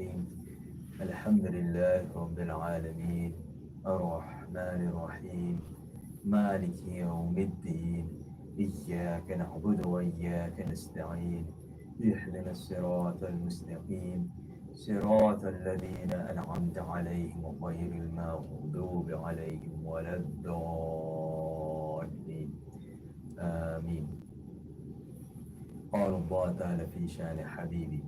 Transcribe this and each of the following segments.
الرحيم الحمد لله رب العالمين الرحمن الرحيم مالك يوم الدين إياك نعبد وإياك نستعين اهدنا الصراط المستقيم صراط الذين أنعمت عليهم غير المغضوب عليهم ولا الضالين آمين. قال الله تعالى في شأن حبيبي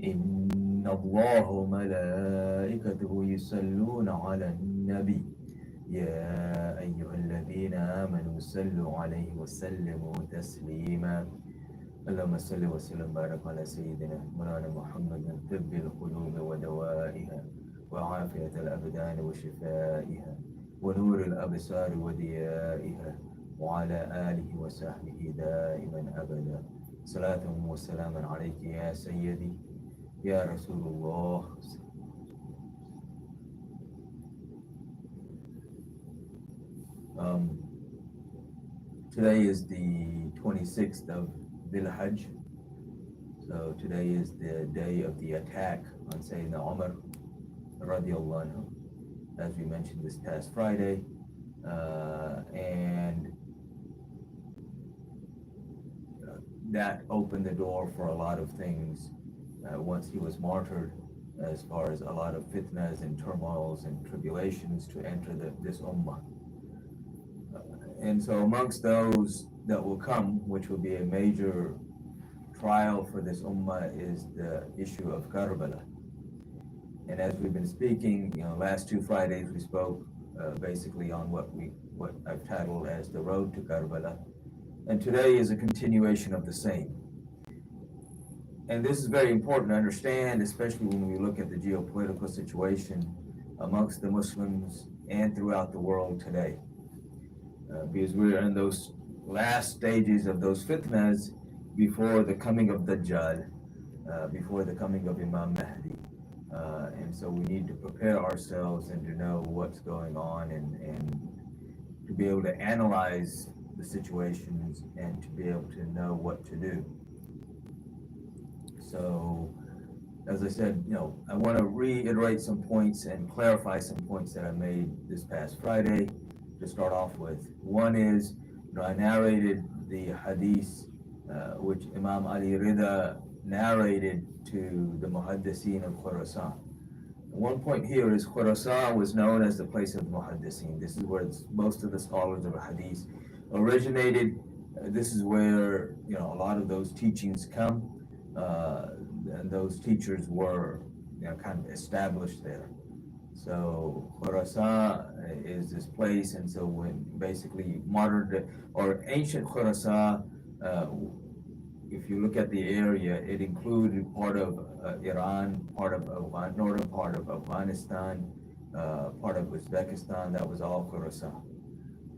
إن الله وملائكته يصلون على النبي يا أيها الذين آمنوا صلوا عليه وسلموا تسليما اللهم صل وسلم وبارك على سيدنا مولانا محمد طب القلوب ودوائها وعافية الأبدان وشفائها ونور الأبصار وضيائها وعلى آله وصحبه دائما أبدا صلاة وسلاما عليك يا سيدي يا رسول الله. Today is the 26th of Dhul Hajj. So today is the day of the attack on Sayyidina Umar radiallahu anhu, as we mentioned this past Friday. And that opened the door for a lot of things once he was martyred, as far as a lot of fitnas and turmoils and tribulations to enter this ummah. And so amongst those that will come, which will be a major trial for this ummah, is the issue of Karbala. And as we've been speaking, last two Fridays we spoke basically on what I've titled as the road to Karbala. And today is a continuation of the same. And this is very important to understand, especially when we look at the geopolitical situation amongst the Muslims and throughout the world today. Because we're in those last stages of those fitnas before the coming of Dajjal, before the coming of Imam Mahdi. And so we need to prepare ourselves and to know what's going on and to be able to analyze the situations and to be able to know what to do. So, as I said, I want to reiterate some points and clarify some points that I made this past Friday to start off with. One is, I narrated the hadith which Imam Ali Rida narrated to the Muhaddiseen of Khurasan. One point here is Khurasan was known as the place of Muhaddiseen. This is where most of the scholars of hadith originated. This is where a lot of those teachings come, and those teachers were kind of established there. So Khurasan is this place, and so when basically modern or ancient Khurasan, if you look at the area, it included part of Iran, part of northern part of Afghanistan, part of Uzbekistan. That was all Khurasan.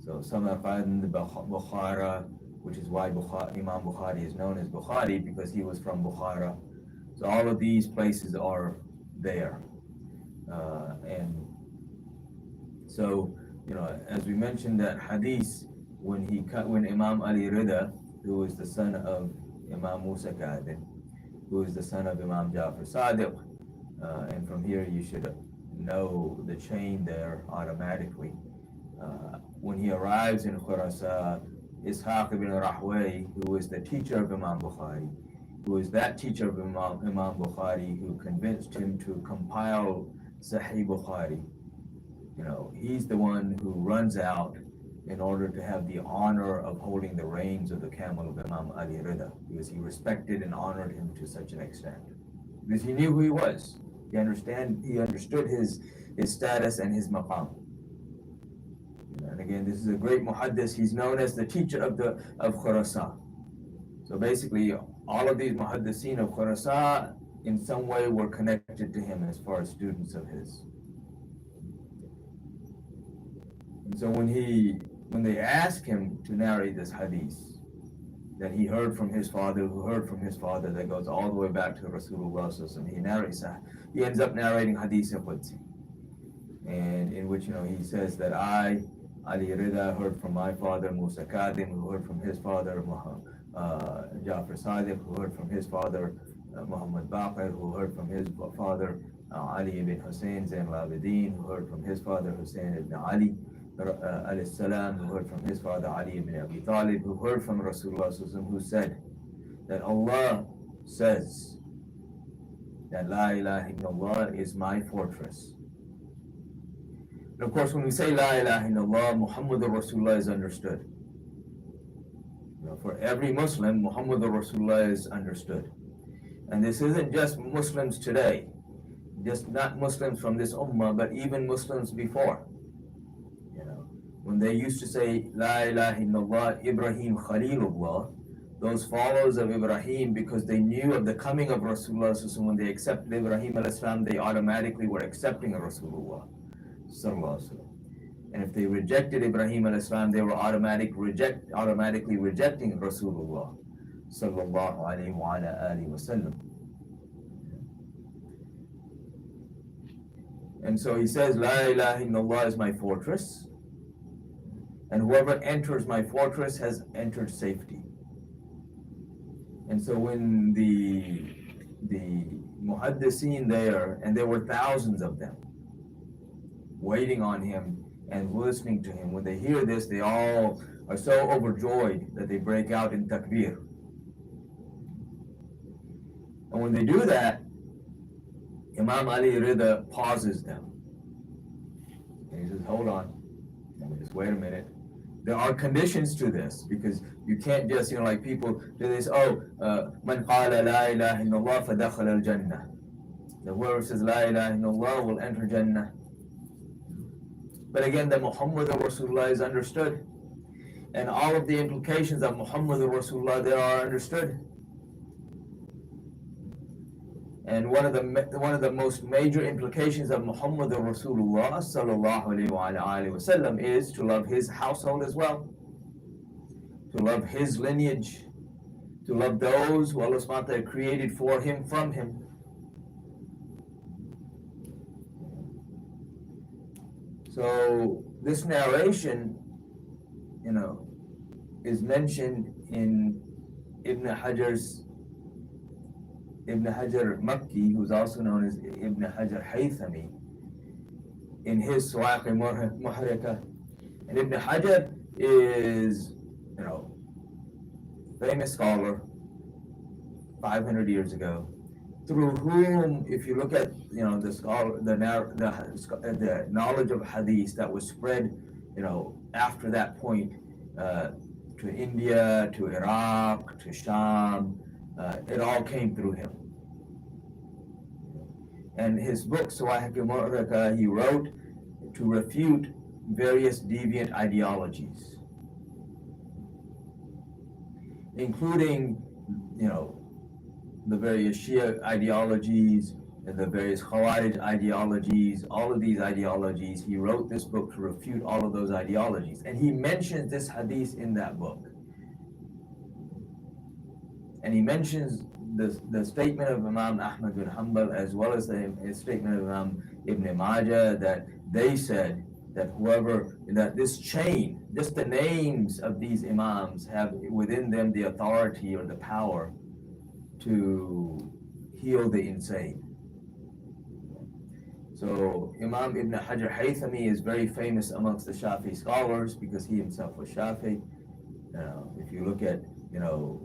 So Samarkand, Bukhara, which is why Imam Bukhari is known as Bukhari, because he was from Bukhara. So all of these places are there. And so, as we mentioned that hadith, when Imam Ali Rida, who is the son of Imam Musa Kadhim, who is the son of Imam Jafar Sadiq, and from here you should know the chain there automatically. When he arrives in Khurasan, Ishaq ibn Rahway, who is the teacher of Imam Bukhari, who is that teacher of Imam Bukhari who convinced him to compile Sahih Bukhari, he's the one who runs out in order to have the honor of holding the reins of the camel of Imam Ali Rida, because he respected and honored him to such an extent. Because he knew who he was. He understood his status and his maqam. And again, this is a great muhaddis. He's known as the teacher of Khurasan. So basically, all of these muhaddiseen of Khurasan in some way were connected to him as far as students of his. And so when they asked him to narrate this hadith that he heard from his father, who heard from his father, that goes all the way back to Rasulullah Sallallahu Alaihi Wasallam, he ends up narrating hadith al-Qudsi, and in which he says that I, Ali Rida, heard from my father Musa Kadhim, who heard from his father Jafar Sadiq, who heard from his father Muhammad Baqir, who heard from his father Ali ibn Hussein Zain al-Abidin, who heard from his father Hussein ibn Ali alayhi salam, who heard from his father Ali ibn Abi Talib, who heard from Rasulullah sallallahu alaihi wasallam, who said that Allah says that La ilaha illallah is my fortress. And of course, when we say La ilaha illallah, Muhammadur Rasulullah is understood. For every Muslim, Muhammadur Rasulullah is understood. And this isn't just Muslims today, just not Muslims from this ummah, but even Muslims before. When they used to say La ilaha illallah, Ibrahim Khalilullah, those followers of Ibrahim, because they knew of the coming of Rasulullah, so when they accepted Ibrahim al-Islam, they automatically were accepting a Rasulullah. And if they rejected Ibrahim al-Islam, they were automatically rejecting Rasulullah sallallahu alayhi wa alihi wa sallam. And so he says, La ilaha illallah is my fortress, and whoever enters my fortress has entered safety. And so when the muhaddiseen there, and there were thousands of them, waiting on him and listening to him, when they hear this, they all are so overjoyed that they break out in takbir. And when they do that, Imam Ali Rida pauses them. And he says, hold on, just wait a minute. There are conditions to this, because you can't just, like people do this, man qala la ilaha illallah fadakhala al-jannah. The whoever says la ilaha illallah will enter Jannah. But again, the Muhammad Rasulullah is understood. And all of the implications of Muhammad Rasulullah there are understood. And one of the most major implications of Muhammad Rasulullah sallallahu alayhi wa sallam is to love his household as well, to love his lineage, to love those who Allah subhanahu wa ta'ala created for him, from him. So this narration, is mentioned in Ibn Hajar Makki, who's also known as Ibn Hajar Haythami, in his Suwaq Muharrika. And Ibn Hajar is, famous scholar 500 years ago, through whom, if you look at the knowledge of hadith that was spread, after that point, to India, to Iraq, to Sham, it all came through him. And his book, Suwaq al-Mu'raka, he wrote to refute various deviant ideologies, including, the various Shia ideologies and the various Khawarij ideologies. All of these ideologies, he wrote this book to refute all of those ideologies. And he mentions this hadith in that book. And he mentions the statement of Imam Ahmad bin Hanbal, as well as the statement of Imam Ibn Majah, that they said that this chain, just the names of these Imams have within them the authority or the power to heal the insane. So Imam Ibn Hajar Haythami is very famous amongst the Shafi scholars because he himself was Shafi. If you look at,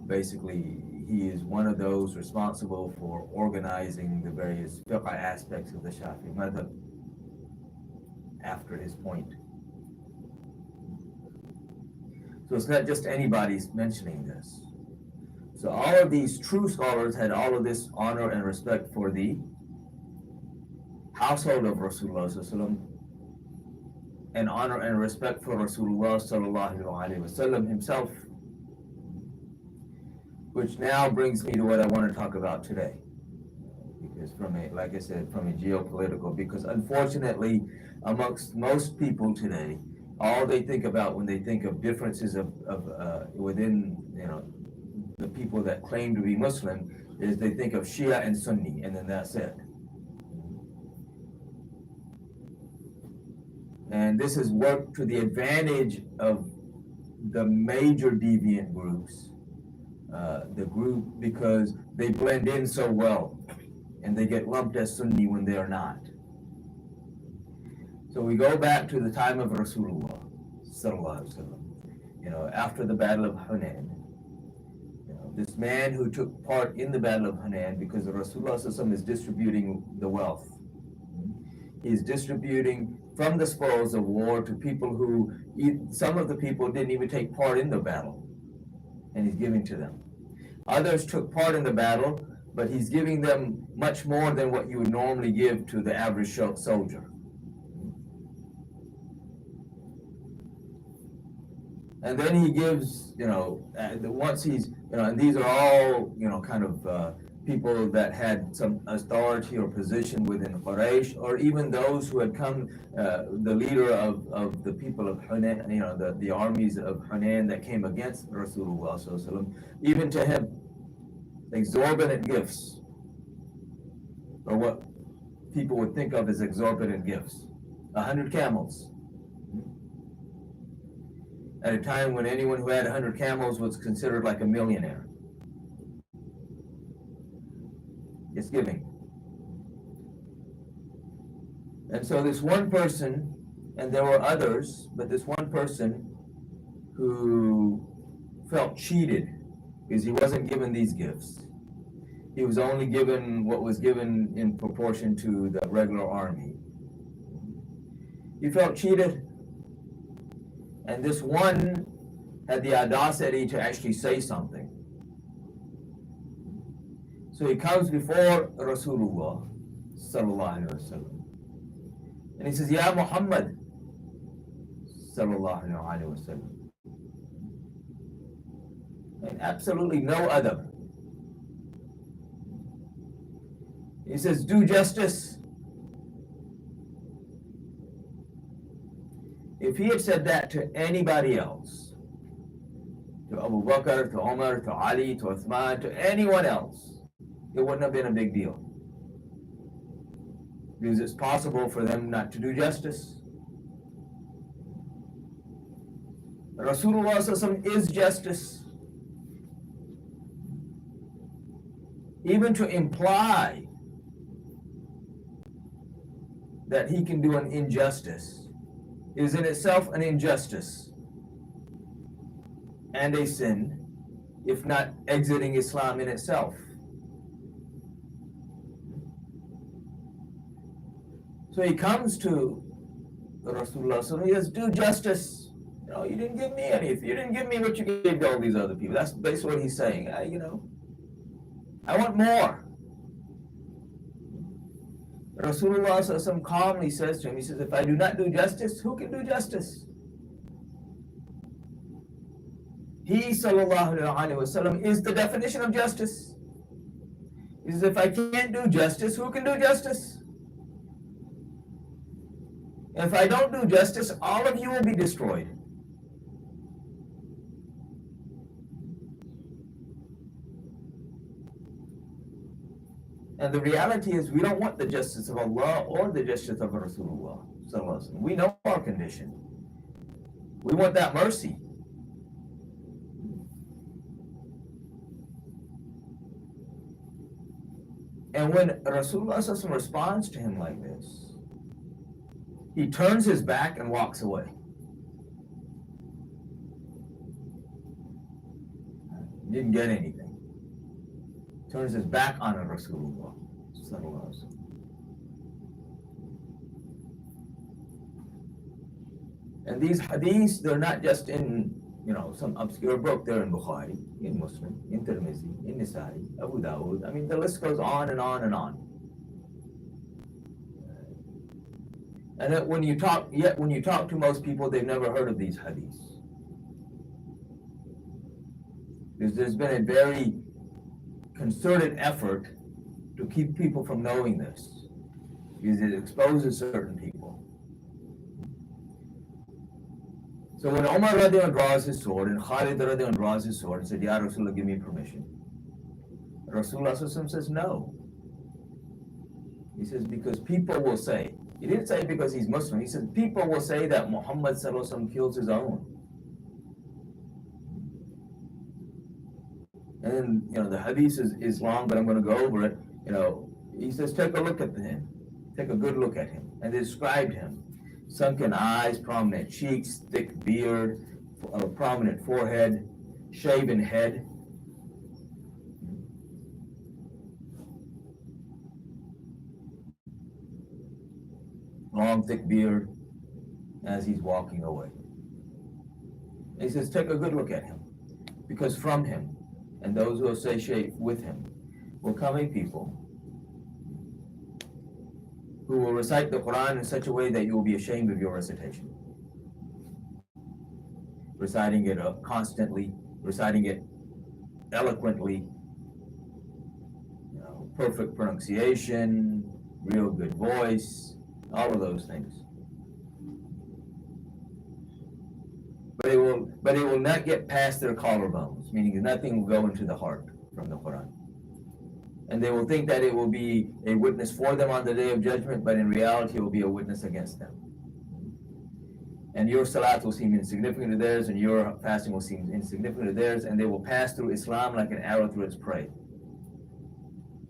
basically he is one of those responsible for organizing the various fiqh aspects of the Shafi madhab after his point. So it's not just anybody mentioning this. So all of these true scholars had all of this honor and respect for the household of Rasulullah sallallahu alaihi wasallam, and honor and respect for Rasulullah sallallahu alaihi wasallam himself, which now brings me to what I want to talk about today. Because from a geopolitical, because unfortunately amongst most people today, all they think about when they think of differences of within, the people that claim to be Muslim, is they think of Shia and Sunni, and then that's it. And this has worked to the advantage of the major deviant groups the group because they blend in so well and they get lumped as Sunni when they are not. So we go back to the time of Rasulullah sallallahu alaihi wasallam. After the Battle of Hunain, this man who took part in the Battle of Hunain, because Rasulullah sallallahu alaihi wasallam is distributing the wealth. He's distributing from the spoils of war to people who, some of the people didn't even take part in the battle, and he's giving to them. Others took part in the battle, but he's giving them much more than what you would normally give to the average soldier. And then he gives, once he's, and these are all, kind of people that had some authority or position within Quraysh, or even those who had come, the leader of the people of Hunain, the armies of Hunain that came against Rasulullah sallallahu alaihi wasallam, even to him, exorbitant gifts, or what people would think of as exorbitant gifts. 100 camels. At a time when anyone who had 100 camels was considered like a millionaire. It's giving. And so this one person, and there were others, but this one person who felt cheated because he wasn't given these gifts. He was only given what was given in proportion to the regular army. He felt cheated. And this one had the audacity to actually say something. So he comes before Rasulullah sallallahu alaihi wasallam, and he says, "Ya Muhammad sallallahu alaihi wasallam," and absolutely no other. He says, "Do justice." If he had said that to anybody else, to Abu Bakr, to Umar, to Ali, to Uthman, to anyone else, it wouldn't have been a big deal. Because it's possible for them not to do justice. Rasulullah sallallahu alaihi wasallam is justice. Even to imply that he can do an injustice is in itself an injustice and a sin, if not exiting Islam in itself. So he comes to Rasulullah, so he says, "Do justice. You didn't give me anything. You didn't give me what you gave to all these other people." That's basically what he's saying. I want more. Rasulullah sallallahu alaihi wasallam calmly says to him, he says, "If I do not do justice, who can do justice?" He sallallahu alaihi wasallam is the definition of justice. He says, "If I can't do justice, who can do justice? And if I don't do justice, all of you will be destroyed." And the reality is, we don't want the justice of Allah or the justice of Rasulullah sallallahu alaihi wasallam. We know our condition. We want that mercy. And when Rasulullah sallallahu alaihi wasallam responds to him like this, he turns his back and walks away. He didn't get anything. Turns his back on Rasulullah sallallahu alaihi wasallam. And these hadiths, they're not just in some obscure book. They're in Bukhari, in Muslim, in Tirmidhi, in Nisa'i, Abu Dawud. I mean, the list goes on and on and on. And that when you talk to most people, they've never heard of these hadiths. Because there's been a very concerted effort to keep people from knowing this, because it exposes certain people. So when Umar radiallahu anhu draws his sword and Khalid radiallahu anhu draws his sword and said, "Ya Rasulullah, give me permission," Rasulullah sallallahu alaihi wasallam says no. He says, because people will say, he didn't say because he's Muslim, he said people will say that Muhammad sallallahu alaihi wasallam kills his own. And then, the hadith is long, but I'm going to go over it. He says, take a look at him. Take a good look at him. And they described him. Sunken eyes, prominent cheeks, thick beard, a prominent forehead, shaven head. Long, thick beard as he's walking away. And he says, take a good look at him. Because from him and those who associate with him will come a people who will recite the Quran in such a way that you will be ashamed of your recitation. Reciting it constantly, reciting it eloquently, perfect pronunciation, real good voice, all of those things. But it will not get past their collarbones, meaning nothing will go into the heart from the Quran. And they will think that it will be a witness for them on the day of judgment, but in reality it will be a witness against them. And your salat will seem insignificant to theirs, and your fasting will seem insignificant to theirs, and they will pass through Islam like an arrow through its prey.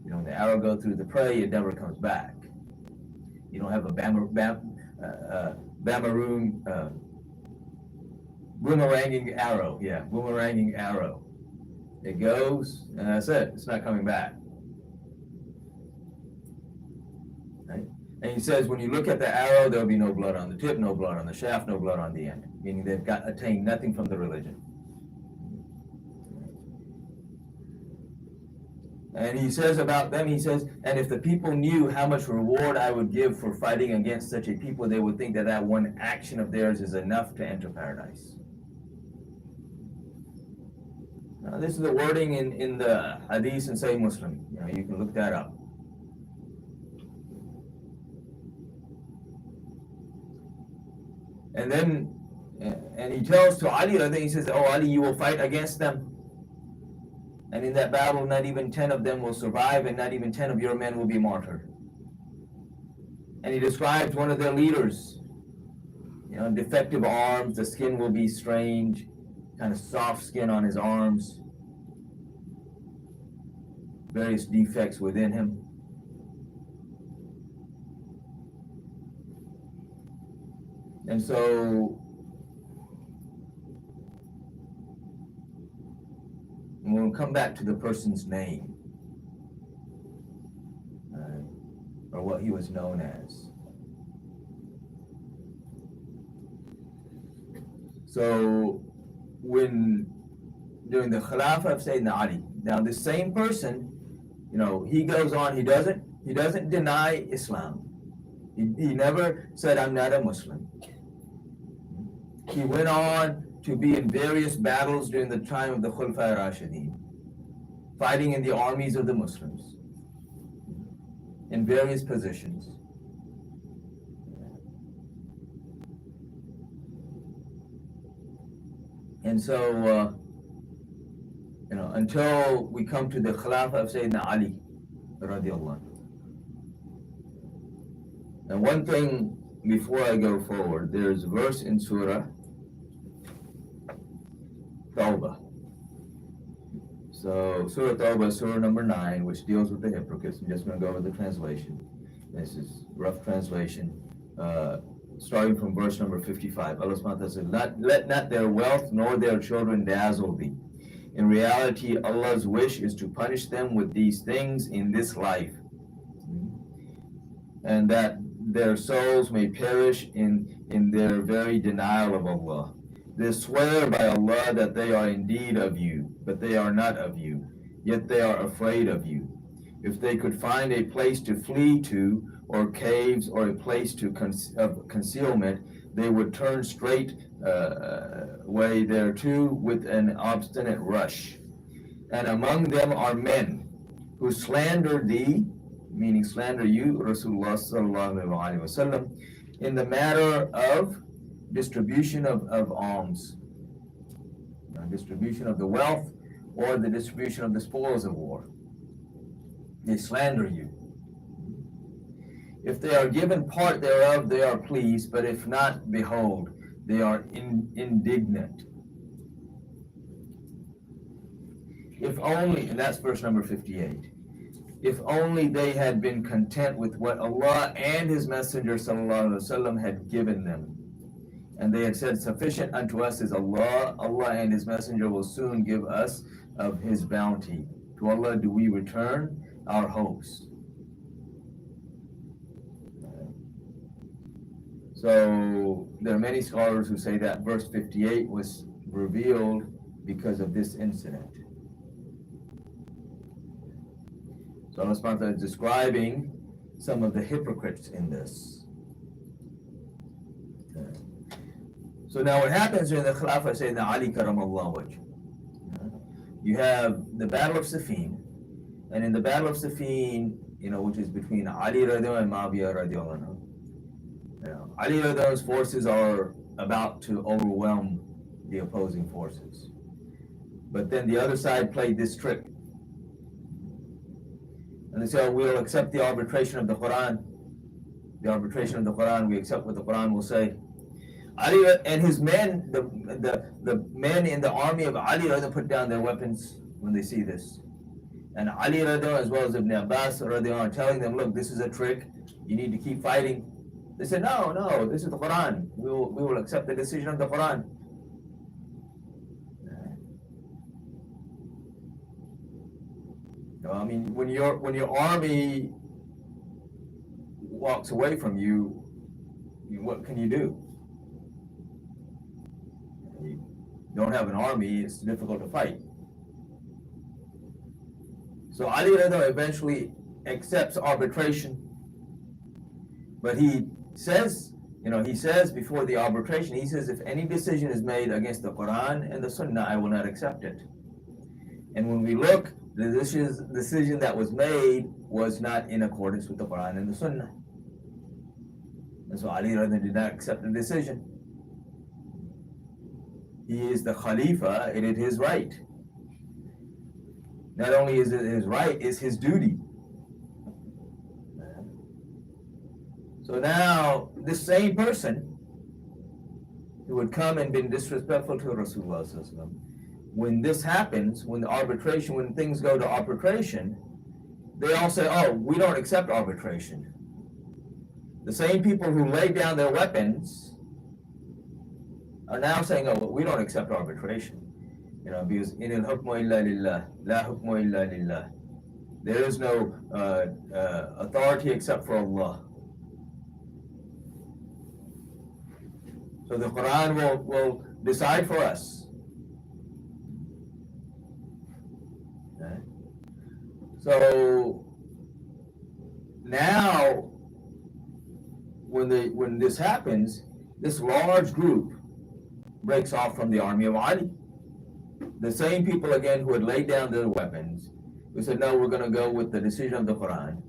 The arrow goes through the prey, it never comes back. You don't have a boomeranging arrow. Yeah, boomeranging arrow. It goes, and that's it. It's not coming back. Right? And he says, when you look at the arrow, there will be no blood on the tip, no blood on the shaft, no blood on the end. Meaning they've attained nothing from the religion. And he says about them, he says, and if the people knew how much reward I would give for fighting against such a people, they would think that one action of theirs is enough to enter paradise. Now, this is the wording in the hadith in Sahih Muslim. You can look that up. And then, and he tells to Ali, I think he says, oh Ali, you will fight against them. And in that battle, not even 10 of them will survive, and not even 10 of your men will be martyred. And he describes one of their leaders, defective arms, the skin will be strange, kind of soft skin on his arms, various defects within him. And so, we'll come back to the person's name, or what he was known as. So, during the Khilafah of Sayyidina Ali, now this same person, he goes on, he doesn't deny Islam. He never said, I'm not a Muslim. He went on to be in various battles during the time of the Khulafā Rashidin, fighting in the armies of the Muslims, in various positions. And so, until we come to the Khilafah of Sayyidina Ali, radiallahu anhu. And one thing before I go forward, there's a verse in Surah Tawbah. So Surah Tawbah, Surah number 9, which deals with the hypocrites. I'm just going to go over the translation. This is rough translation, starting from verse number 55. Allah subhanahu wa ta'ala says, let not their wealth nor their children dazzle thee. In reality, Allah's wish is to punish them with these things in this life, and that their souls may perish in their very denial of Allah. They swear by Allah that they are indeed of you, but they are not of you, yet they are afraid of you. If they could find a place to flee to, or caves, or a place of concealment, they would turn straight way thereto with an obstinate rush. And among them are men who slander thee, meaning slander you, Rasulullah sallallahu alaihi wasallam, in the matter of distribution of alms, distribution of the wealth, or the distribution of the spoils of war. They slander you. If they are given part thereof, they are pleased, but if not, behold, they are indignant. If only, and that's verse number 58. If only they had been content with what Allah and His Messenger sallallahu alaihi wasallam had given them. And they had said, sufficient unto us is Allah. Allah and His Messenger will soon give us of His bounty. To Allah do we return our hopes. So there are many scholars who say that verse 58 was revealed because of this incident. So Allah subhanahu wa ta'ala is describing some of the hypocrites in this. So now what happens during the Khilafah of Sayyidina Ali karamallahu wajh. You have the Battle of Siffin, and in the Battle of Siffin, which is between Ali radiallahu and Muawiyah radiallahu anhu. Ali radiallahu forces are about to overwhelm the opposing forces. But then the other side played this trick. And they said, we'll accept the arbitration of the Quran. The arbitration of the Quran, we accept what the Quran will say. Ali and his men, the men in the army of Ali, put down their weapons when they see this. And Ali, as well as Ibn Abbas, are telling them, look, this is a trick. You need to keep fighting. They said, no, this is the Quran. We will accept the decision of the Quran. I mean, when your army walks away from you, what can you do? You don't have an army, it's difficult to fight. So Ali eventually accepts arbitration, but he says before the arbitration, he says, if any decision is made against the Quran and the Sunnah, I will not accept it. And when we look, the decision that was made was not in accordance with the Quran and the Sunnah. And so Ali did not accept the decision. He is the Khalifa, it is his right. Not only is it his right, it's his duty. So now, this same person who had come and been disrespectful to Rasulullah, when this happens, when things go to arbitration, they all say, oh, we don't accept arbitration. The same people who laid down their weapons are now saying, oh, we don't accept arbitration. Because in al hukmu illa lillah, la hukmu illa lillah. There is no authority except for Allah. So the Quran will decide for us. Okay. So now, when this happens, this large group breaks off from the army of Ali. The same people again who had laid down their weapons, who said, no, we're going to go with the decision of the Quran.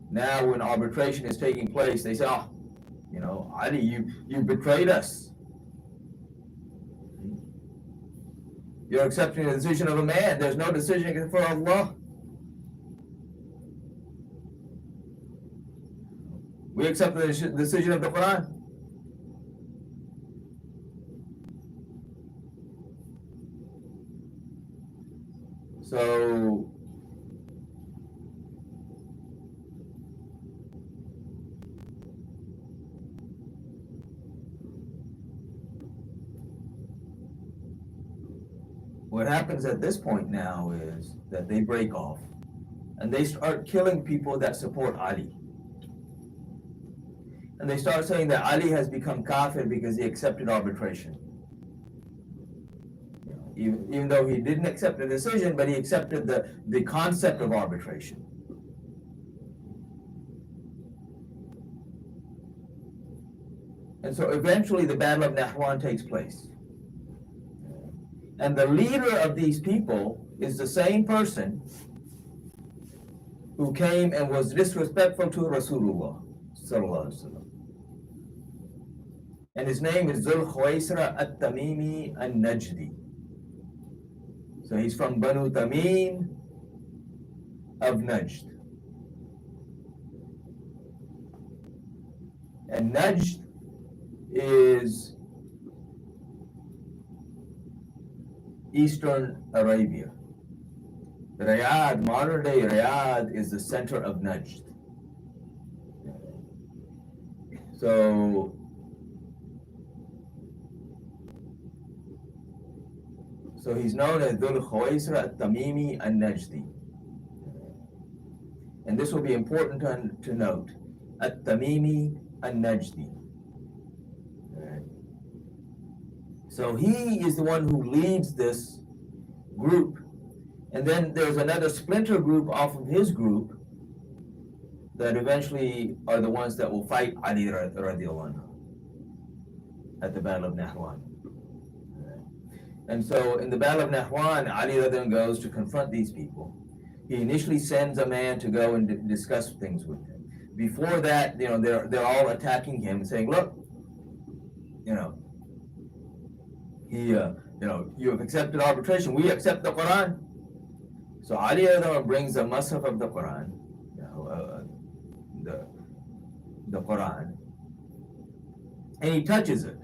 Now when arbitration is taking place, they say, oh, Ali, you betrayed us. You're accepting the decision of a man. There's no decision for Allah. We accept the decision of the Quran. So what happens at this point now is that they break off and they start killing people that support Ali. And they start saying that Ali has become kafir because he accepted arbitration. Even though he didn't accept the decision, but he accepted the concept of arbitration. And so eventually the Battle of Nahwan takes place. And the leader of these people is the same person who came and was disrespectful to Rasulullah sallallahu alaihi wasallam. And his name is Dhul Khuwaisra at-Tamimi al-Najdi. So he's from Banu Tamim of Najd. And Najd is Eastern Arabia. Riyadh, modern day Riyadh, is the center of Najd. So, so he's known as Dhul Khawaisra al-Tamimi al-Najdi. And this will be important to note. At-Tamimi al-Najdi. So he is the one who leads this group. And then there's another splinter group off of his group that eventually are the ones that will fight Ali radiallahu anhu at the Battle of Nahwan. And so in the Battle of Nahwan, Ali radiallahu anhu goes to confront these people. He initially sends a man to go and discuss things with him. Before that, they're all attacking him and saying, look, you have accepted arbitration. We accept the Quran. So Ali brings the Mus'haf of the Quran, the Quran, and he touches it.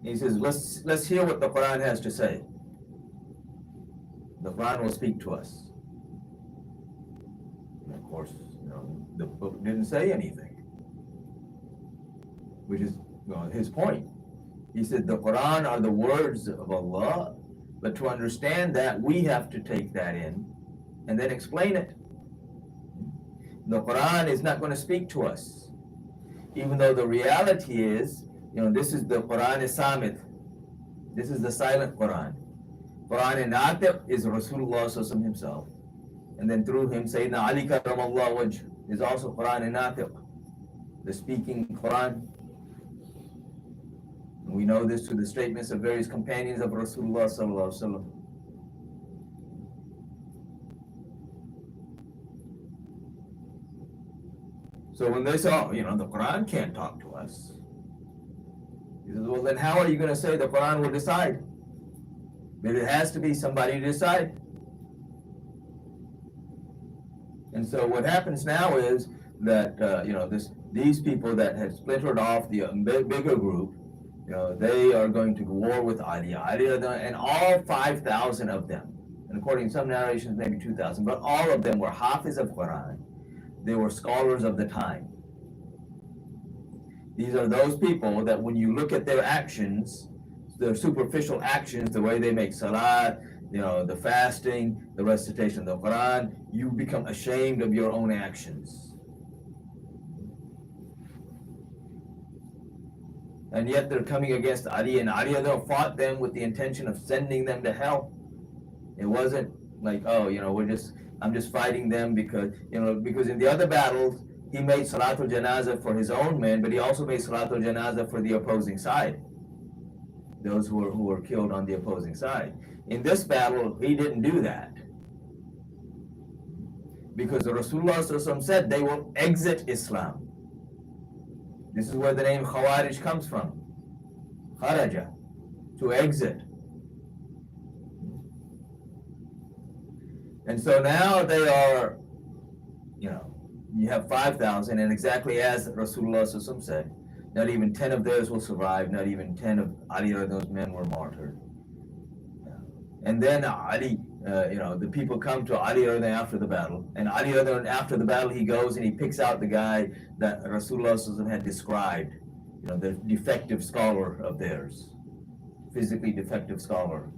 He says, let's hear what the Quran has to say. The Quran will speak to us. And of course, the book didn't say anything, which is his point. He said the Quran are the words of Allah, but to understand that, we have to take that in and then explain it. The Quran is not going to speak to us, even though the reality is, this is the Quran is Samit. This is the silent Quran. Quran in Natiq is Rasulullah himself. And then through him, Sayyidina Ali Karamallah Wajh is also Quran in Natiq, the speaking Quran. And we know this through the statements of various companions of Rasulullah sallallahu alaihi wasallam. So when they say, the Quran can't talk to us, he says, well, then how are you going to say the Quran will decide? But it has to be somebody to decide. And so what happens now is that, these people that had splintered off the bigger group, they are going to war with Ali, and all 5,000 of them, and according to some narrations, maybe 2,000, but all of them were Hafiz of Quran. They were scholars of the time. These are those people that when you look at their actions, their superficial actions, the way they make salat, the fasting, the recitation of the Quran, you become ashamed of your own actions. And yet they're coming against Ali, and Ali fought them with the intention of sending them to hell. It wasn't like, I'm just fighting them because in the other battles, he made Salatul Janazah for his own men, but he also made Salatul Janazah for the opposing side, those who were killed on the opposing side. In this battle, he didn't do that, because the Rasulullah said they will exit Islam. This is where the name Khawarij comes from. Kharaja, to exit. And so now they are, you have 5,000, and exactly as Rasulullah said, not even 10 of theirs will survive, not even 10 of Ali or those men were martyred. And then Ali, the people come to Ali after the battle, and Ali after the battle, he goes and he picks out the guy that Rasulullah had described, the defective scholar of theirs, physically defective scholar.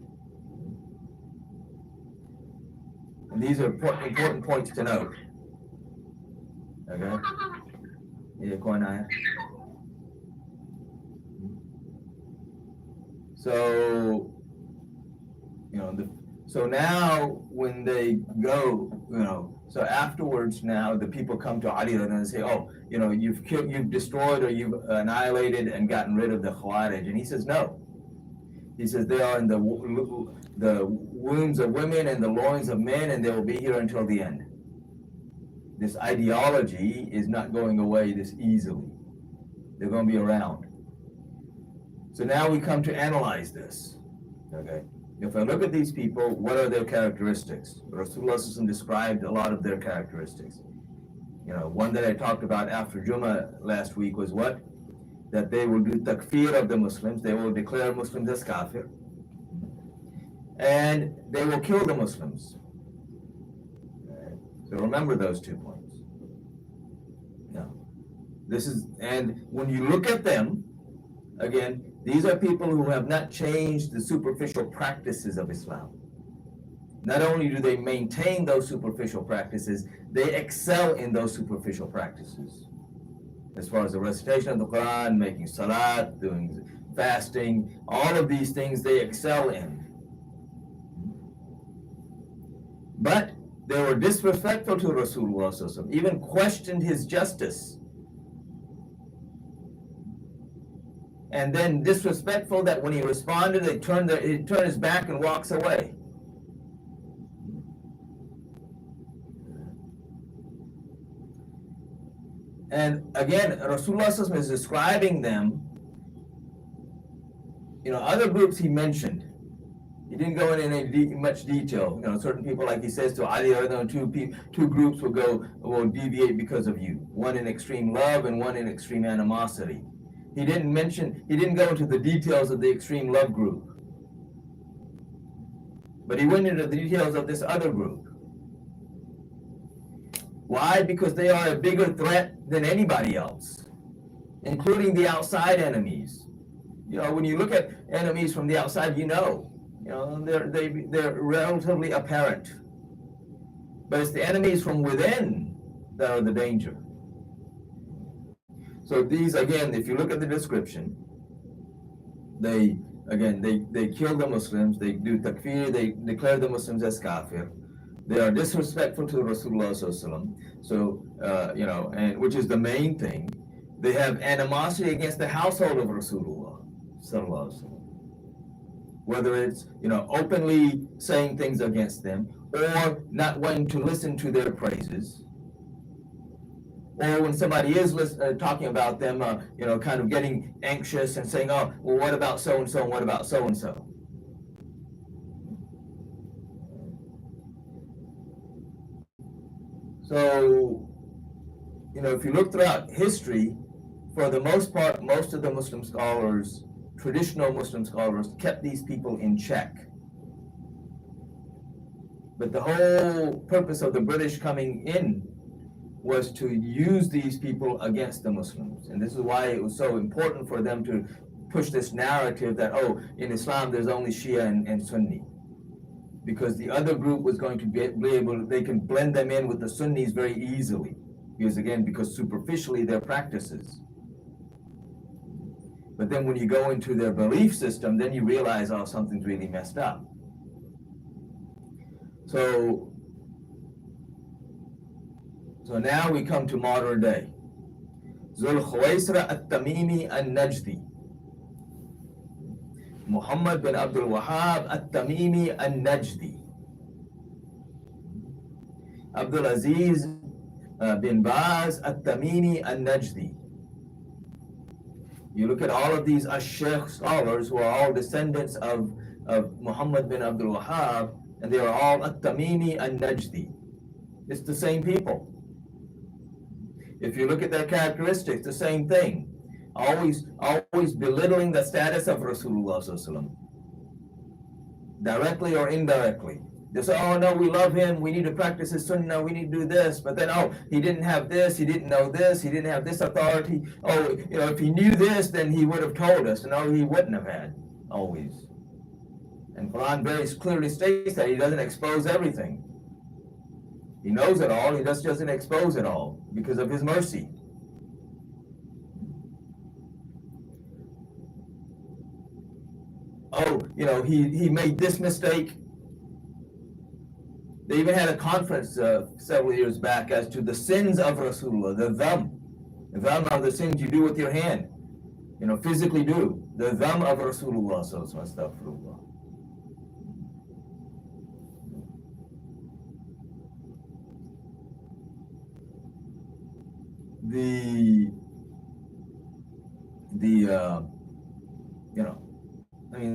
And these are important points to note. Okay? Yeah, so, so now when they go, so afterwards now the people come to Ali and say, you've destroyed or you've annihilated and gotten rid of the Khawarij. And he says, no. He says they are in the wombs of women and the loins of men, and they will be here until the end. This ideology is not going away this easily. They're going to be around. So now we come to analyze this. Okay. If I look at these people, what are their characteristics? Rasulullah described a lot of their characteristics. One that I talked about after Jummah last week was what? That they will do takfir of the Muslims. They will declare Muslims as kafir. And they will kill the Muslims. So remember those 2 points. Now, and when you look at them, again, these are people who have not changed the superficial practices of Islam. Not only do they maintain those superficial practices, they excel in those superficial practices. As far as the recitation of the Quran, making salat, doing fasting, all of these things they excel in. But they were disrespectful to Rasulullah, even questioned his justice. And then disrespectful that when he responded, he turned his back and walks away. And again, Rasulullah is describing them. Other groups he mentioned. He didn't go into any much detail. Certain people, like he says to Ali, two groups will deviate because of you. One in extreme love and one in extreme animosity. He didn't go into the details of the extreme love group. But he went into the details of this other group. Why? Because they are a bigger threat than anybody else, including the outside enemies. When you look at enemies from the outside, they're relatively apparent. But it's the enemies from within that are the danger. So these, again, if you look at the description, they kill the Muslims, they do takfir, they declare the Muslims as kafir. They are disrespectful to Rasulullah, and which is the main thing. They have animosity against the household of Rasulullah, whether it's openly saying things against them, or not wanting to listen to their praises, or when somebody is talking about them, kind of getting anxious and saying, "Oh, well, what about so and so, and what about so and so?" So, if you look throughout history, for the most part, most of the Muslim scholars, traditional Muslim scholars, kept these people in check. But the whole purpose of the British coming in was to use these people against the Muslims. And this is why it was so important for them to push this narrative that, in Islam there's only Shia and Sunni. Because the other group was going to be able, they can blend them in with the Sunnis very easily. Because superficially their practices. But then when you go into their belief system, then you realize, something's really messed up. So now we come to modern day. Zul Khuwaisra at-Tamimi al-Najdi. Muhammad bin Abdul Wahhab at-Tamimi al-Najdi. Abdul Aziz bin Baz at-Tamimi al-Najdi. You look at all of these Ash-Shaykh scholars who are all descendants of Muhammad bin Abdul Wahhab, and they are all at-Tamimi al-Najdi. It's the same people. If you look at their characteristics, the same thing. Always belittling the status of Rasulullah, directly or indirectly. They say, no, we love him, we need to practice his sunnah, we need to do this, but then, he didn't have this, he didn't know this, he didn't have this authority. If he knew this, then he would have told us. No, he wouldn't have had, always. And Quran very clearly states that he doesn't expose everything. He knows it all, he just doesn't expose it all because of his mercy. He made this mistake. They even had a conference several years back as to the sins of Rasulullah, the dham. The dham are the sins you do with your hand, physically do. The dham of Rasulullah, astaghfirullah.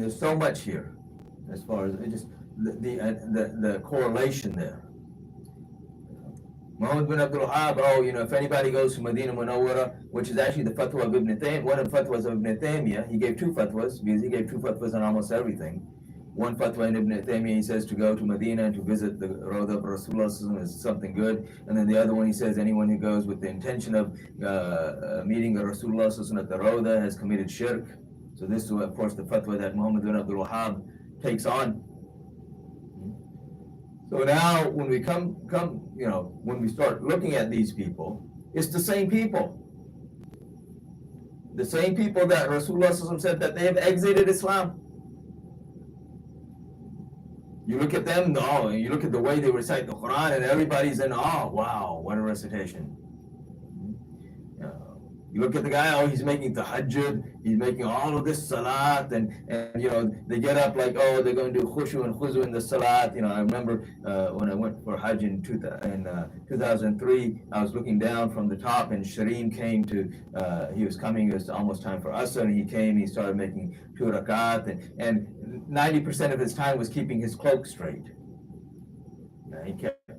There's so much here as far as the correlation there. Muhammad bin Abdul Wahhab, if anybody goes to Medina Munawwara, which is actually the fatwa of Ibn Taymiyyah, one of the fatwas of Ibn Taymiyyah, he gave two fatwas, because he gave two fatwas on almost everything. One fatwa in Ibn Taymiyyah, he says to go to Medina and to visit the Rawda of Rasulullah is something good. And then the other one, he says anyone who goes with the intention of meeting the Rasulullah at the Rawda has committed shirk. So this is, of course, the fatwa that Muhammad bin Abdul Wahhab takes on. So now, when we when we start looking at these people, it's the same people. The same people that Rasulullah said that they have exited Islam. You look at them, you look at the way they recite the Quran, and everybody's in awe. Wow, what a recitation. You look at the guy, he's making tahajjud, he's making all of this salat, and they get up like, they're going to do khushu and khuzu in the salat. I remember when I went for Hajj in 2003, I was looking down from the top, and Shireen came he was coming, it was almost time for Asr, and he came, he started making 2 rakat, and 90% of his time was keeping his cloak straight. He kept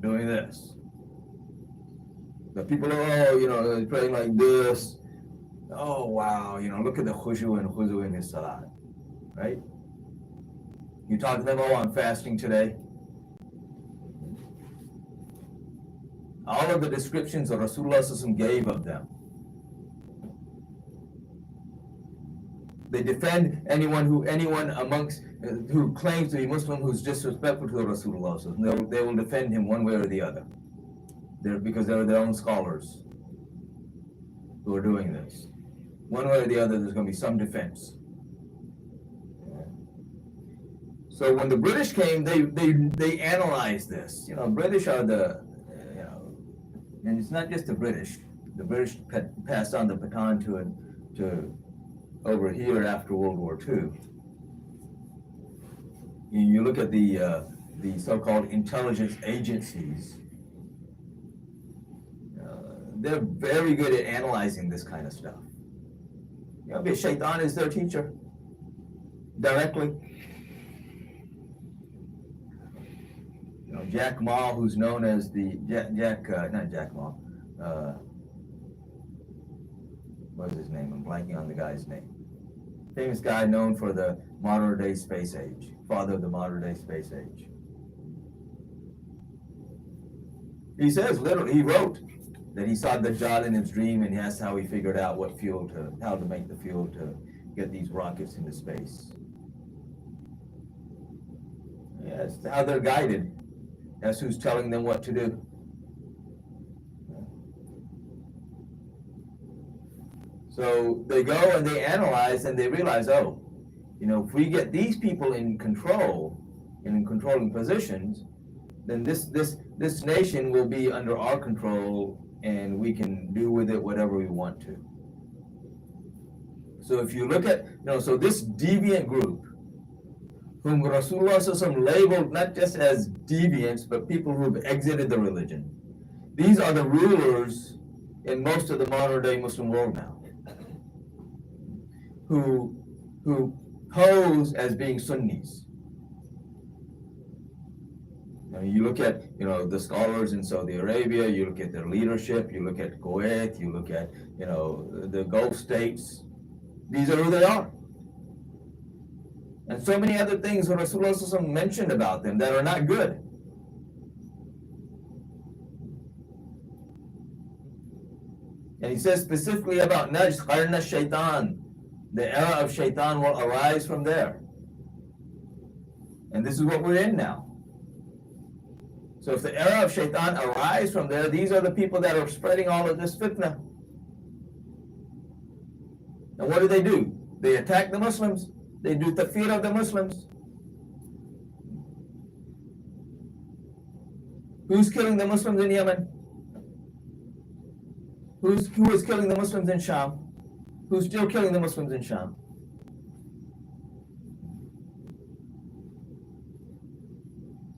doing this. The people are, praying like this. Oh, wow, look at the khushu and khuzu in his salat, right? You talk to them, I'm fasting today. All of the descriptions that Rasulullah gave of them. They defend anyone amongst who claims to be Muslim who's disrespectful to the Rasulullah. They will defend him one way or the other. Because they're their own scholars who are doing this. One way or the other, there's going to be some defense. So when the British came, they analyzed this. British are and it's not just the British. The British passed on the baton to over here after World War II. You look at the so-called intelligence agencies. They're very good at analyzing this kind of stuff. Shaitan is their teacher directly. Jack Ma, who's known as the not Jack Ma. What is his name? I'm blanking on the guy's name. Famous guy known for the modern day space age, father of the modern day space age. He says literally, he wrote that he saw Dajjal in his dream, and that's how he figured out how to make the fuel to get these rockets into space. That's how they're guided. That's who's telling them what to do. So they go and they analyze and they realize, if we get these people in control and in controlling positions, then this nation will be under our control, and we can do with it whatever we want to. So if you look at, so this deviant group, whom Rasulullah labeled not just as deviants, but people who have exited the religion. These are the rulers in most of the modern day Muslim world now, who pose as being Sunnis. You look at, the scholars in Saudi Arabia, you look at their leadership, you look at Kuwait, you look at, the Gulf states. These are who they are. And so many other things that Rasulullah mentioned about them that are not good. And he says specifically about Najd, Qarna Shaitan, the era of Shaitan will arise from there. And this is what we're in now. So if the era of Shaitan arises from there, these are the people that are spreading all of this fitna. And what do? They attack the Muslims. They do takfir of the Muslims. Who's killing the Muslims in Yemen? Who is killing the Muslims in Sham? Who's still killing the Muslims in Sham?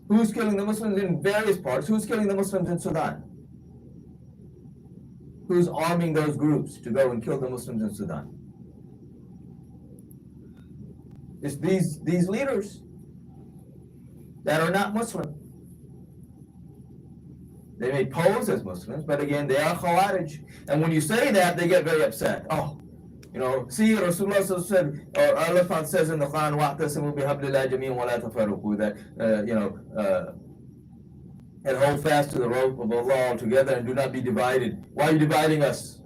Who's killing the Muslims in various parts? Who's killing the Muslims in Sudan? Who's arming those groups to go and kill the Muslims in Sudan? It's these leaders that are not Muslim. They may pose as Muslims, but again, they are Khawarij. And when you say that, they get very upset. See, Rasulullah said, or Allah says in the Quran, وَاعْتَصِمُوا بِحَبْلِ اللَّهِ جَمِيعًا وَلَا تَفَرَّقُوا, that, and hold fast to the rope of Allah altogether and do not be divided. Why are you dividing us?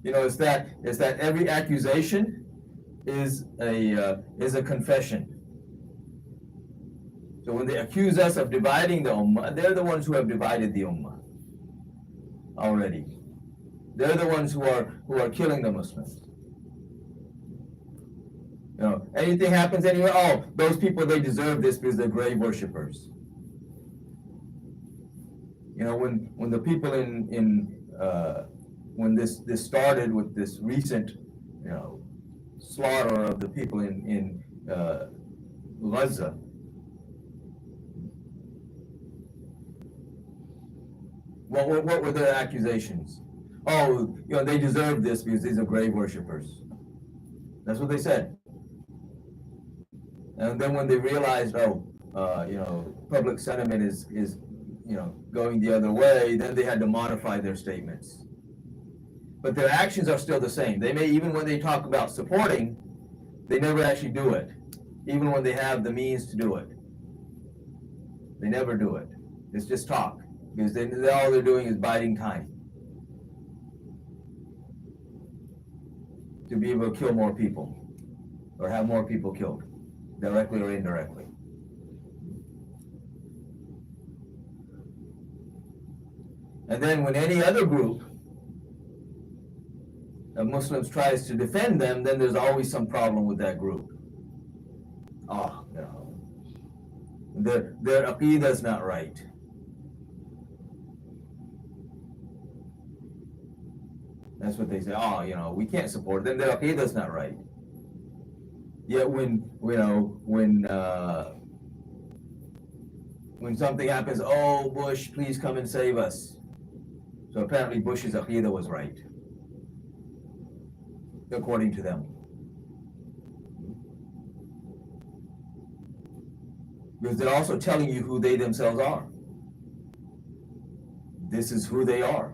It's that every accusation is a confession. So when they accuse us of dividing the ummah, they're the ones who have divided the ummah already. They're the ones who are killing the Muslims. Anything happens anywhere, oh, those people, they deserve this because they're grave worshippers. When the people when this started with this recent, slaughter of the people in Gaza, what were their accusations? Oh, they deserve this because these are grave worshippers. That's what they said. And then when they realized, public sentiment is going the other way, then they had to modify their statements. But their actions are still the same. They may, even when they talk about supporting, they never actually do it, even when they have the means to do it. They never do it. It's just talk, because all they're doing is biding time to be able to kill more people or have more people killed, directly or indirectly. And then when any other group of Muslims tries to defend them, then there's always some problem with that group. Their aqidah is not right. That's what they say. We can't support them. Their aqidah is not right. Yet when something happens, oh, Bush, please come and save us. So apparently Bush's aqidah was right, according to them. Because they're also telling you who they themselves are. This is who they are.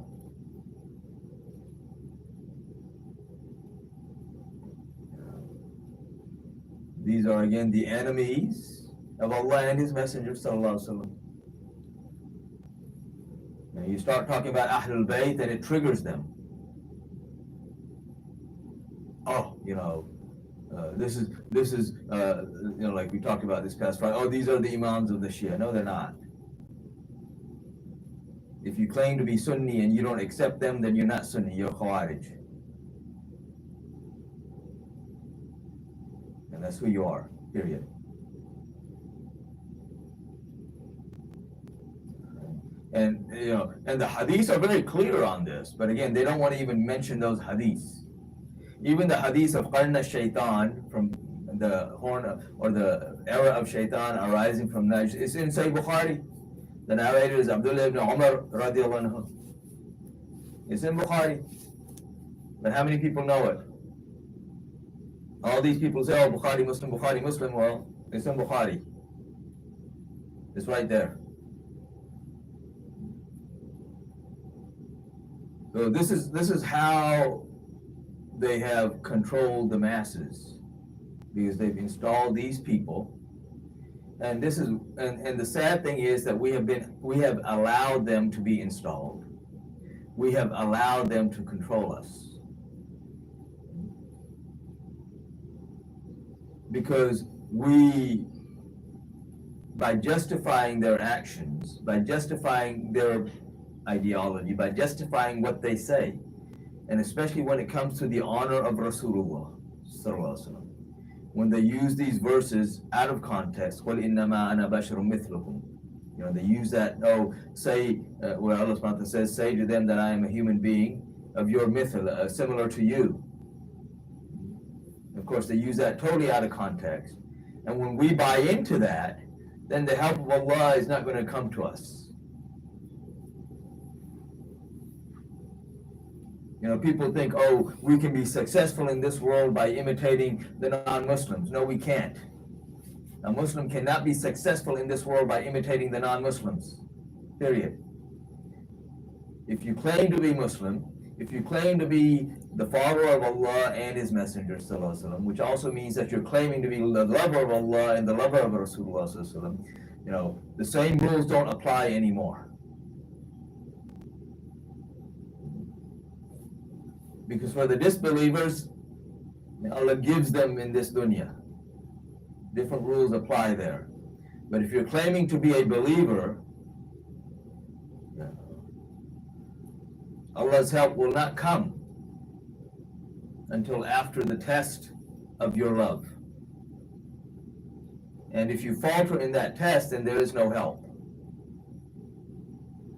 These are again the enemies of Allah and His Messenger, sallallahu alaihi wasallam. Now you start talking about Ahlul Bayt and it triggers them. This is like we talked about this past Friday. Oh, these are the Imams of the Shia. No, they're not. If you claim to be Sunni and you don't accept them, then you're not Sunni, you're Khawarij. And that's who you are, period. And and the hadiths are very clear on this, but again, they don't want to even mention those hadiths. Even the hadith of Qarn al-Shaytan, from the horn or the era of Shaitan arising from Najd, it's in Sahih Bukhari. The narrator is Abdullah ibn Umar radiallahu anhu. It's in Bukhari. But how many people know it? All these people say, oh, Bukhari, Muslim. Well, it's in Bukhari. It's right there. So this is how they have controlled the masses, because they've installed these people, and the sad thing is that we have allowed them to be installed. We have allowed them to control us, because by justifying their actions, by justifying their ideology, by justifying what they say, and especially when it comes to the honor of Rasulullah sallallahu alaihi wasallam, when they use these verses out of context, قُلْ إِنَّمَا أَنَا بَشَرٌ مِثْلُكُمْ, they use that, say, where Allah subhanahu wa ta'ala says, say to them that I am a human being of your mithl, similar to you. Of course, they use that totally out of context. And when we buy into that, then the help of Allah is not going to come to us. People think, we can be successful in this world by imitating the non-Muslims. No, we can't. A Muslim cannot be successful in this world by imitating the non-Muslims. Period. If you claim to be Muslim, if you claim to be the follower of Allah and His Messenger, which also means that you're claiming to be the lover of Allah and the lover of Rasulullah, the same rules don't apply anymore. Because for the disbelievers, Allah gives them in this dunya. Different rules apply there. But if you're claiming to be a believer, Allah's help will not come until after the test of your love. And if you falter in that test, then there is no help.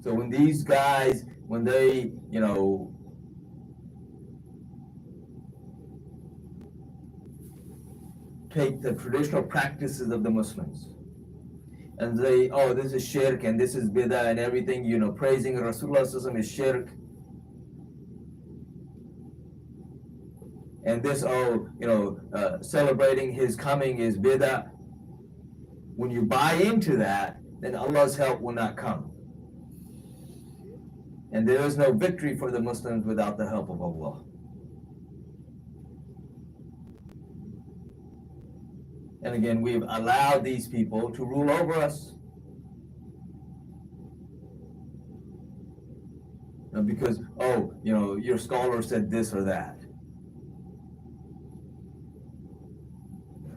So when these guys, when they, take the traditional practices of the Muslims and they, oh, this is shirk and this is bid'ah and everything, praising Rasulullah is shirk. And this, celebrating his coming is bid'ah. When you buy into that, then Allah's help will not come. And there is no victory for the Muslims without the help of Allah. And again, we've allowed these people to rule over us. Because, your scholar said this or that.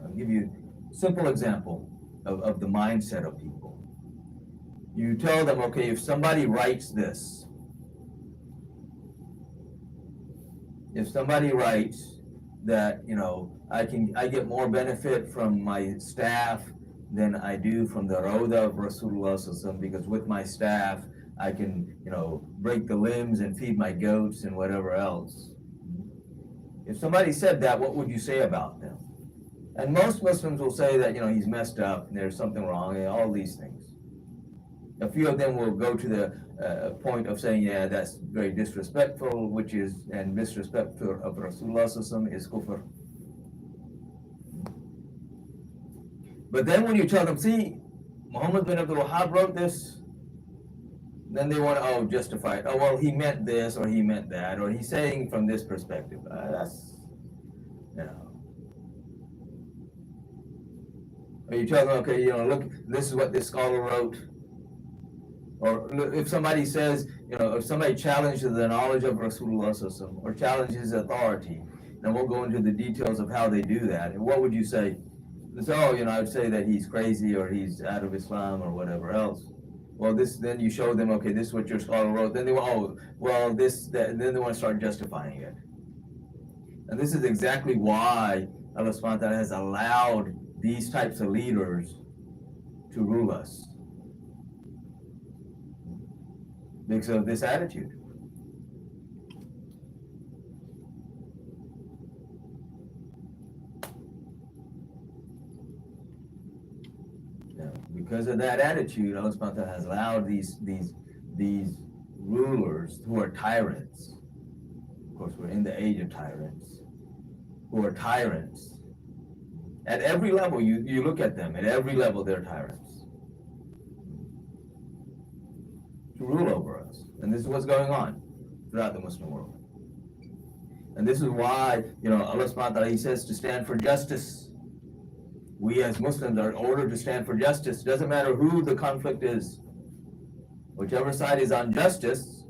I'll give you a simple example of the mindset of people. You tell them, okay, if somebody writes this, if somebody writes that, I get more benefit from my staff than I do from the Rawda of Rasulullah, because with my staff, I can, break the limbs and feed my goats and whatever else. If somebody said that, what would you say about them? And most Muslims will say that, he's messed up and there's something wrong and all these things. A few of them will go to the point of saying, yeah, that's very disrespectful, and disrespectful of Rasulullah is kufr. But then when you tell them, see, Muhammad bin Abdul Wahhab wrote this, then they want to, justify it. Oh, well, he meant this, or he meant that, or he's saying from this perspective. Or you tell them, okay, look, this is what this scholar wrote. Or if somebody says, if somebody challenges the knowledge of Rasulullah or challenges authority, then we'll go into the details of how they do that. And what would you say? So, I would say that he's crazy or he's out of Islam or whatever else. Well, then you show them, okay, this is what your scholar wrote. Then they want, then they want to start justifying it. And this is exactly why Allah subhanahu wa ta'ala has allowed these types of leaders to rule us. Because of this attitude. Because of that attitude, Allah subhanahu wa ta'ala has allowed these rulers who are tyrants. Of course, we're in the age of tyrants. Who are tyrants. At every level, you look at them, at every level they're tyrants. To rule over us. And this is what's going on throughout the Muslim world. And this is why, Allah subhanahu wa ta'ala, He says to stand for justice. We as Muslims are ordered to stand for justice. It doesn't matter who the conflict is. Whichever side is on justice,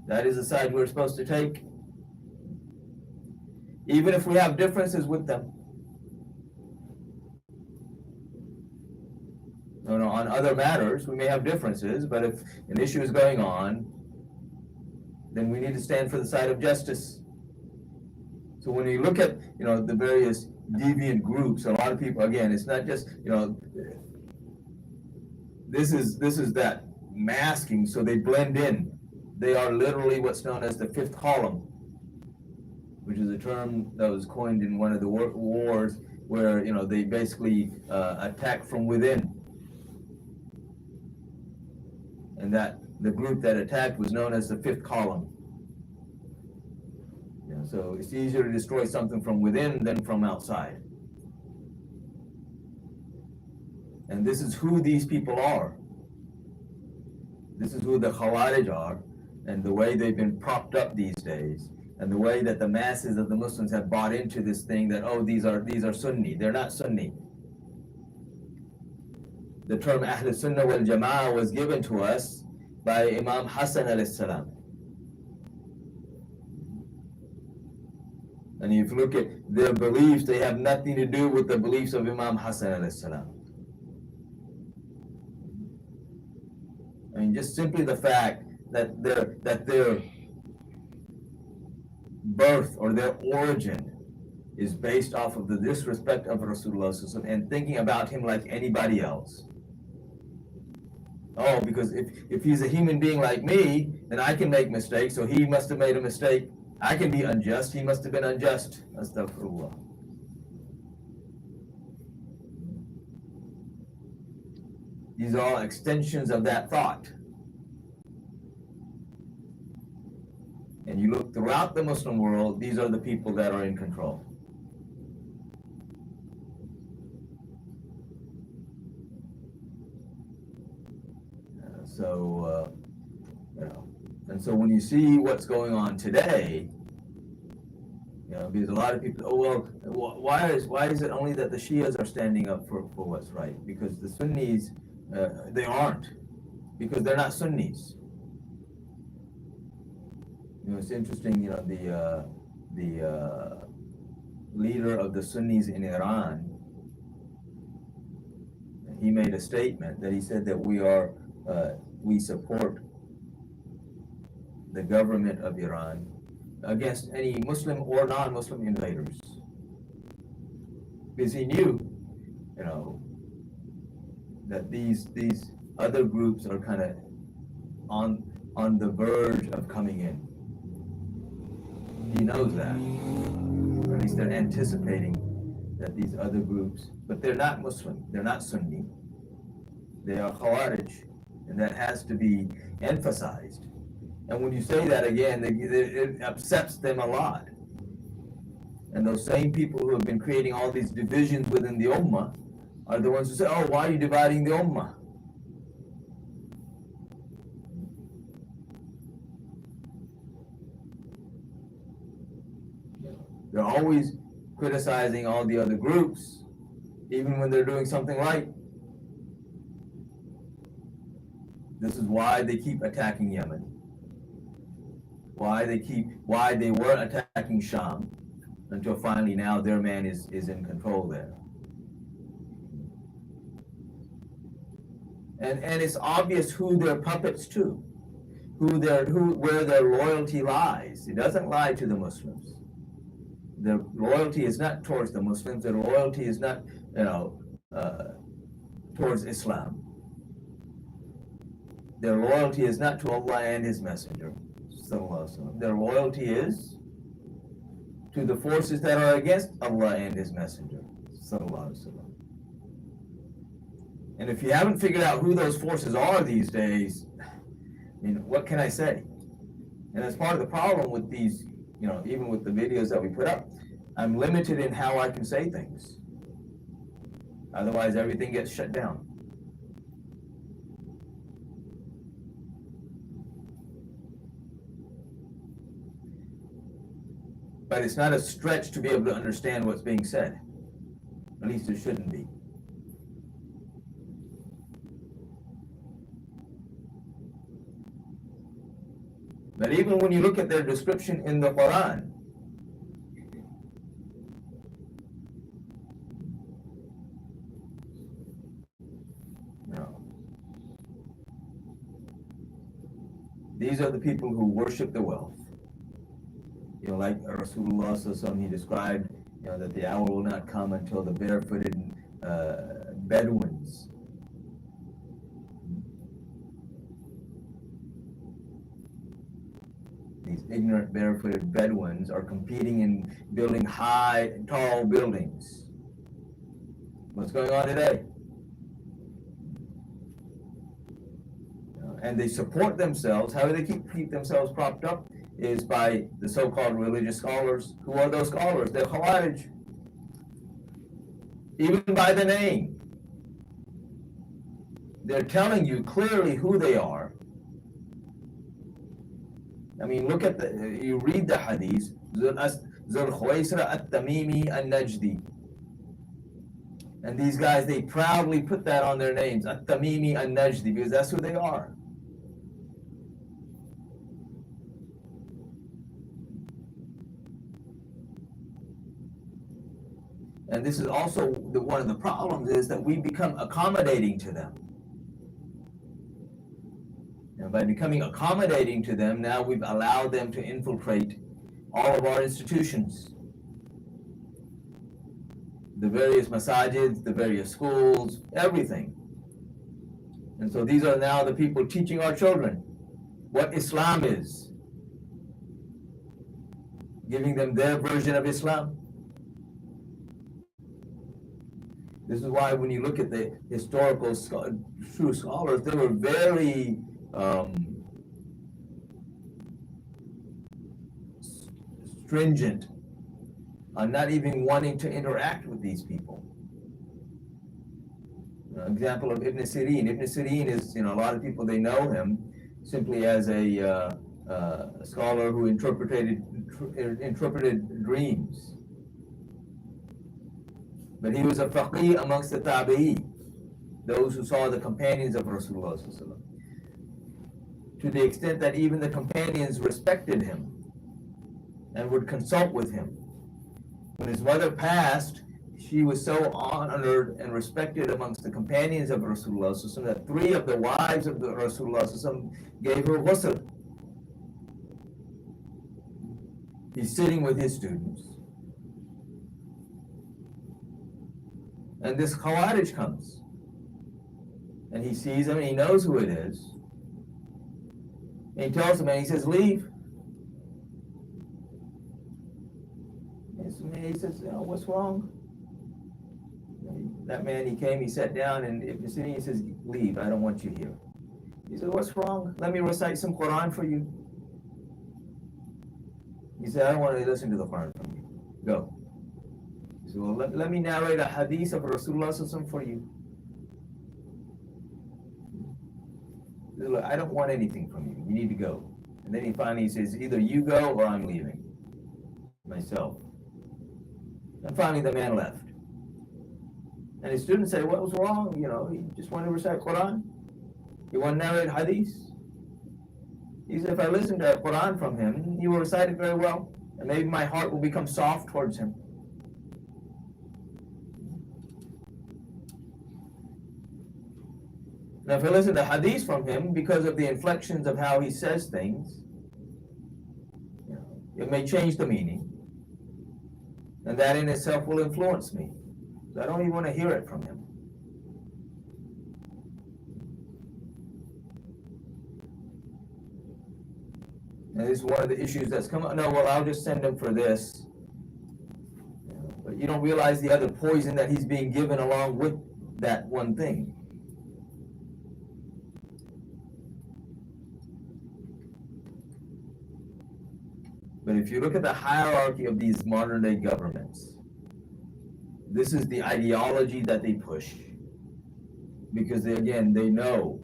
that is the side we're supposed to take. Even if we have differences with them. On other matters, we may have differences, but if an issue is going on, then we need to stand for the side of justice. So when you look at, the various deviant groups, a lot of people, again, it's not just, this is that masking, so they blend in. They are literally what's known as the fifth column, which is a term that was coined in one of the wars where, they basically attack from within. And that the group that attacked was known as the fifth column. So it's easier to destroy something from within than from outside. And this is who these people are. This is who the Khawarij are. and the way they've been propped up these days, and the way that the masses of the Muslims have bought into this thing that, oh, these are Sunni. They're not Sunni. The term Ahl Sunnah wal Jama'ah was given to us by Imam Hassan alayhi salam. And if you look at their beliefs, they have nothing to do with the beliefs of Imam Hassan alayhi salam. I mean, just simply the fact that their birth or their origin is based off of the disrespect of Rasulullah and thinking about him like anybody else. Oh, because if he's a human being like me, then I can make mistakes, so he must have made a mistake. I can be unjust, he must have been unjust. Astaghfirullah. These are all extensions of that thought. And you look throughout the Muslim world, these are the people that are in control. And so when you see what's going on today, because a lot of people, oh well, why is it only that the Shias are standing up for what's right? Because the Sunnis, they aren't, because they're not Sunnis. It's interesting. The leader of the Sunnis in Iran, he made a statement that he said that we support the government of Iran against any Muslim or non-Muslim invaders, because he knew, that these other groups are kind of on the verge of coming in. He knows that, or at least they're anticipating that these other groups, but they're not Muslim, they're not Sunni, they are Khawarij, and that has to be emphasized. And when you say that again, it upsets them a lot. And those same people who have been creating all these divisions within the Ummah are the ones who say, oh, why are you dividing the Ummah? They're always criticizing all the other groups, even when they're doing something right. This is why they keep attacking Yemen. Why they were attacking Sham, until finally now their man is in control there. And it's obvious who they're puppets to, where their loyalty lies. It doesn't lie to the Muslims. Their loyalty is not towards the Muslims. Their loyalty is not, towards Islam. Their loyalty is not to Allah and His Messenger. Their loyalty is to the forces that are against Allah and His Messenger. And if you haven't figured out who those forces are these days, what can I say? And that's part of the problem with these, even with the videos that we put up. I'm limited in how I can say things. Otherwise, everything gets shut down. But it's not a stretch to be able to understand what's being said. At least it shouldn't be. But even when you look at their description in the Quran, these are the people who worship the wealth. Like Rasulullah, he described, that the hour will not come until the barefooted Bedouins, these ignorant barefooted Bedouins, are competing in building high, tall buildings. What's going on today? And they support themselves. How do they keep themselves propped up? Is by the so-called religious scholars. Who are those scholars? They're Khawarij. Even by the name. They're telling you clearly who they are. I mean, look at you read the hadith, Zul Khuwaisra at-Tamimi an-Najdi. And these guys, they proudly put that on their names, at-Tamimi an-Najdi, because that's who they are. And this is also one of the problems, is that we become accommodating to them. And by becoming accommodating to them, now we've allowed them to infiltrate all of our institutions. The various masajids, the various schools, everything. And so these are now the people teaching our children what Islam is, giving them their version of Islam. This is why when you look at the historical true scholars, they were very stringent on not even wanting to interact with these people. Example of Ibn Sirin. Ibn Sirin is, a lot of people, they know him simply as a scholar who interpreted dreams. But he was a faqih amongst the tabi'i, those who saw the companions of Rasulullah, to the extent that even the companions respected him and would consult with him. When his mother passed, she was so honored and respected amongst the companions of Rasulullah that 3 of the wives of the Rasulullah gave her ghusl. He's sitting with his students. And this Khawarij comes. And he sees him and he knows who it is. And he tells him and he says, leave. And he says, what's wrong? That man, he came, he sat down, and Ibn Sirin, he says, leave, I don't want you here. He said, what's wrong? Let me recite some Quran for you. He said, I don't want to listen to the Quran from you. Go. He said, well, let me narrate a hadith of Rasulullah for you. He said, look, I don't want anything from you. You need to go. And then he finally says, either you go or I'm leaving myself. And finally the man left. And his students say, what was wrong? He just wanted to recite Quran. He wanted to narrate hadith. He said, if I listen to Quran from him, he will recite it very well. And maybe my heart will become soft towards him. Now, if I listen to hadith from him, because of the inflections of how he says things, it may change the meaning. And that in itself will influence me. So I don't even want to hear it from him. And this is one of the issues that's come up. No, well, I'll just send him for this. But you don't realize the other poison that he's being given along with that one thing. But if you look at the hierarchy of these modern day governments, this is the ideology that they push. Because they know.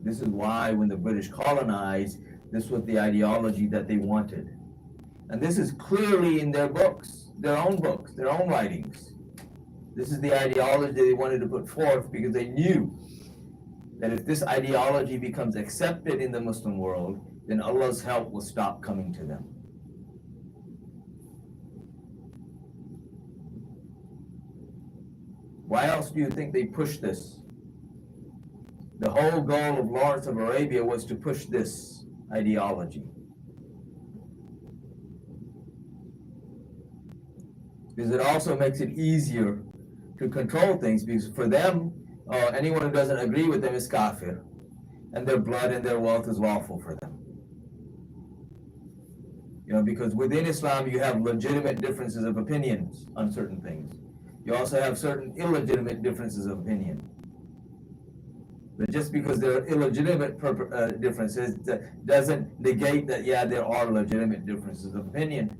This is why when the British colonized, this was the ideology that they wanted. And this is clearly in their books, their own writings. This is the ideology they wanted to put forth because they knew that if this ideology becomes accepted in the Muslim world, then Allah's help will stop coming to them. Why else do you think they push this? The whole goal of Lawrence of Arabia was to push this ideology. Because it also makes it easier to control things, because for them, anyone who doesn't agree with them is kafir, and their blood and their wealth is lawful for them. Because within Islam you have legitimate differences of opinions on certain things. You also have certain illegitimate differences of opinion. But just because there are illegitimate differences doesn't negate that, there are legitimate differences of opinion.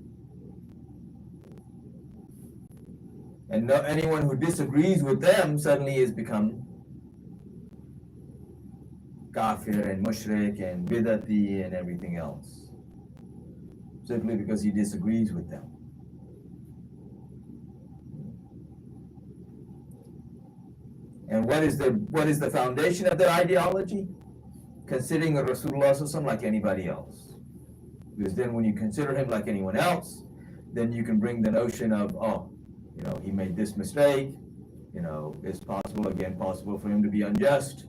And anyone who disagrees with them suddenly has become kafir and mushrik and bidati and everything else, simply because he disagrees with them. And what is the foundation of their ideology? Considering Rasulullah like anybody else. Because then when you consider him like anyone else, then you can bring the notion of, oh, he made this mistake, it's possible for him to be unjust,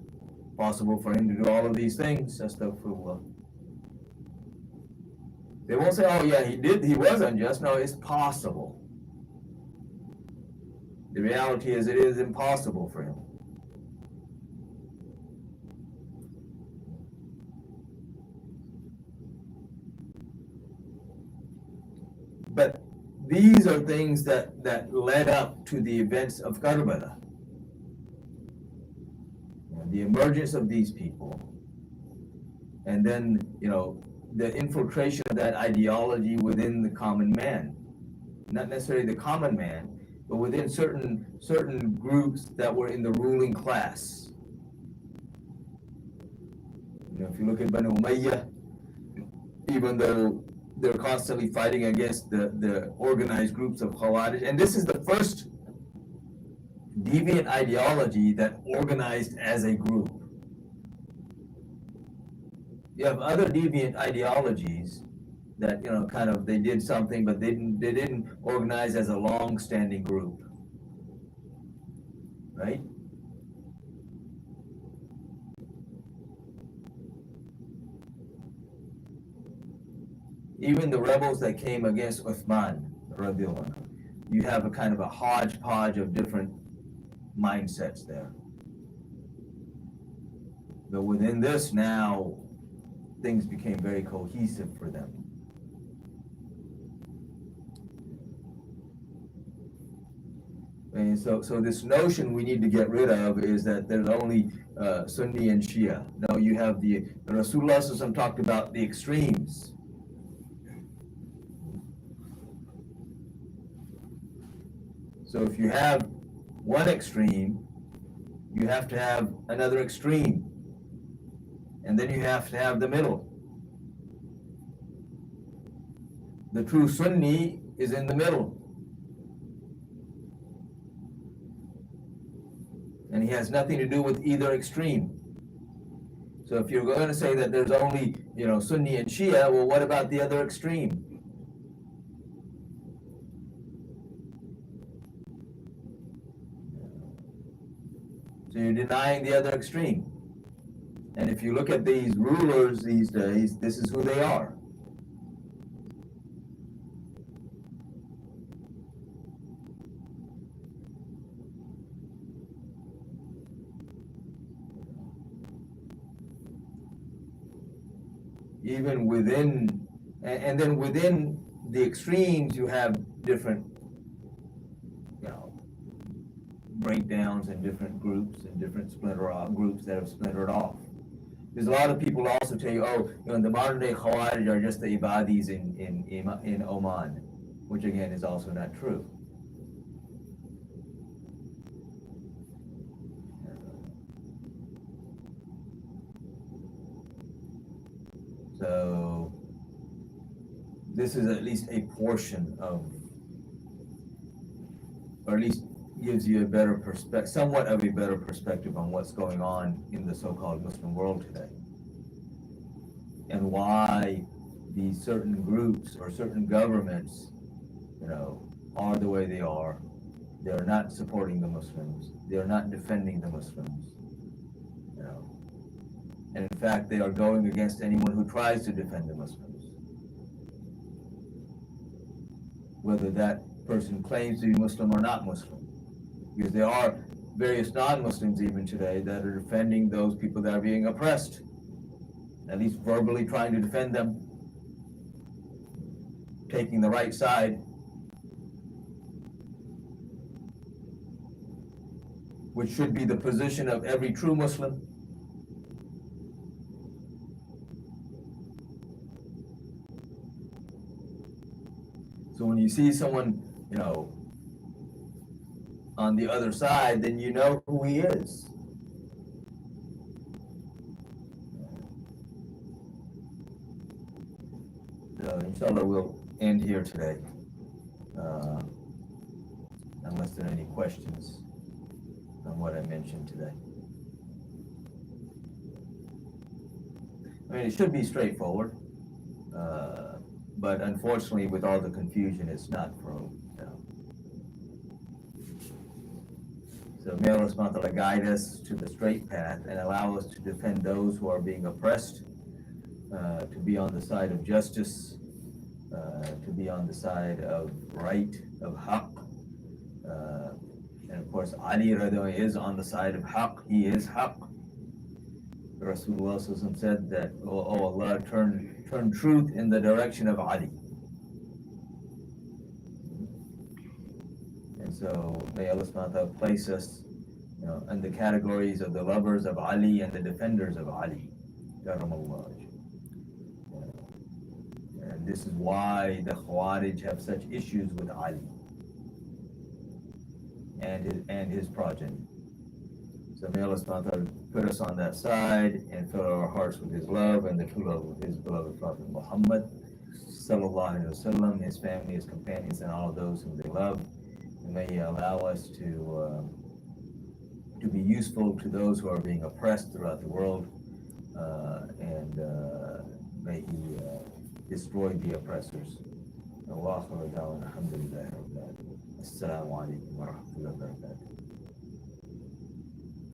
possible for him to do all of these things. Astaghfirullah. They won't say, oh yeah, he was unjust. No, it's possible. The reality is it is impossible for him. But these are things that led up to the events of Karbala. The emergence of these people, and then, the infiltration of that ideology within the common man. Not necessarily the common man, but within certain groups that were in the ruling class. If you look at Banu Umayyah, even though they're constantly fighting against the organized groups of Khawarij, and this is the first deviant ideology that organized as a group. You have other deviant ideologies that they did something, but they didn't organize as a long-standing group, right? Even the rebels that came against Uthman, you have a kind of a hodgepodge of different mindsets there. But within this now, things became very cohesive for them. And so this notion we need to get rid of is that there's only Sunni and Shia. No, you have the Rasulullah talked about the extremes. So if you have one extreme, you have to have another extreme. And then you have to have the middle. The true Sunni is in the middle. And he has nothing to do with either extreme. So if you're going to say that there's only, Sunni and Shia, well, what about the other extreme? So you're denying the other extreme. And if you look at these rulers these days, this is who they are. Even within, and then within the extremes, you have different, breakdowns and different groups and different groups that have splintered off. There's a lot of people also tell you, the modern day Khawarij are just the Ibadis in Oman, which again is also not true. So this is at least a portion of, or at least gives you a better perspective, somewhat of a better perspective on what's going on in the so-called Muslim world today, and why these certain groups or certain governments, are the way they are. They're not supporting the Muslims. They're not defending the Muslims. And in fact, they are going against anyone who tries to defend the Muslims, whether that person claims to be Muslim or not Muslim. Because there are various non-Muslims even today that are defending those people that are being oppressed, at least verbally trying to defend them, taking the right side, which should be the position of every true Muslim. So when you see someone, on the other side, then you know who he is. Inshallah, we'll end here today, uh, unless there are any questions on what I mentioned today. I mean, it should be straightforward, but unfortunately, with all the confusion, it's not for, you know. So may Allah subhanahu wa ta'ala guide us to the straight path and allow us to defend those who are being oppressed, to be on the side of justice, to be on the side of right, of haqq. And of course, Ali radiallahu anhu is on the side of haqq. He is haqq. Rasulullah sallallahu alaihi wasallam said that, oh Allah, turn truth in the direction of Ali. And so may Allah subhanahu wa ta'ala place us, you know, in the categories of the lovers of Ali and the defenders of Ali. And this is why the Khawarij have such issues with Ali and his progeny. So may Allah subhanahu wa ta'ala put us on that side and fill our hearts with his love and the true love of his beloved Prophet Muhammad sallallahu alaihi wasallam, his family, his companions, and all of those whom they love. And may he allow us to be useful to those who are being oppressed throughout the world, and may he destroy the oppressors. Assalamu alaikum wa rahmatullahi wa barakatuh.